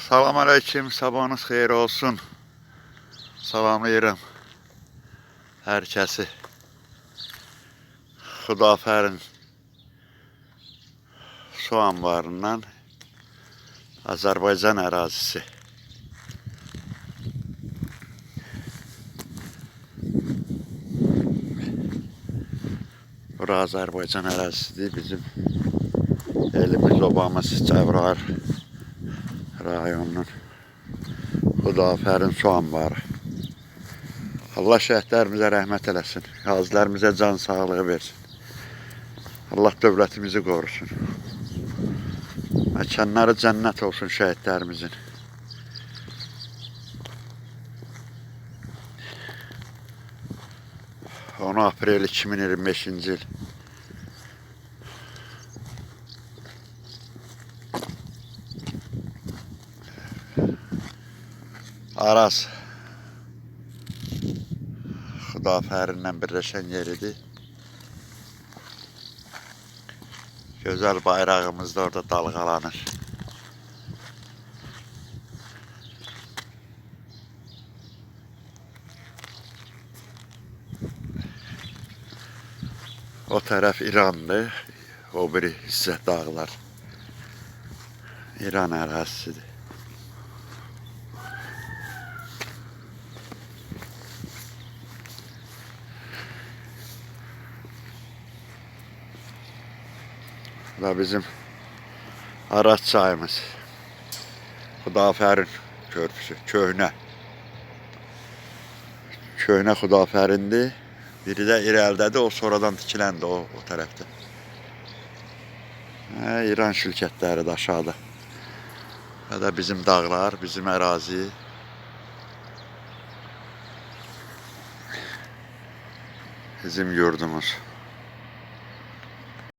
Salam aleyküm, sabahınız xeyir olsun. Salamlayıram hər kəsi. Xudafərin su anbarından Azərbaycan ərazisi. Bura Azərbaycan ərazisidir. Bizim elimiz, obamız Cəbrayıl rayonunun Xudafərin su anbarı. Allah şəhidlərimizə rəhmət eləsin. Qazilərimizə can sağlığı versin. Allah dövlətimizi qorusun. Məkanları cənnət olsun şəhidlərimizin. On aprel 2025-ci il. Araz Xudafərinlə birləşən yeridir. Gözəl bayrağımız da orada dalğalanır. O tərəf İrandır, o biri hissə dağlar. İran ərazisidir. Bu da bizim Araz çayımız. Xudafərin körpüsü, köhnə. Köhnə Xudafərindir. Biri də irəlidədir, o sonradan tikiləndi o tərəfdə. İran şirkətləri də aşağıda. Və də bizim dağlar, bizim ərazi. Bizim yurdumuz.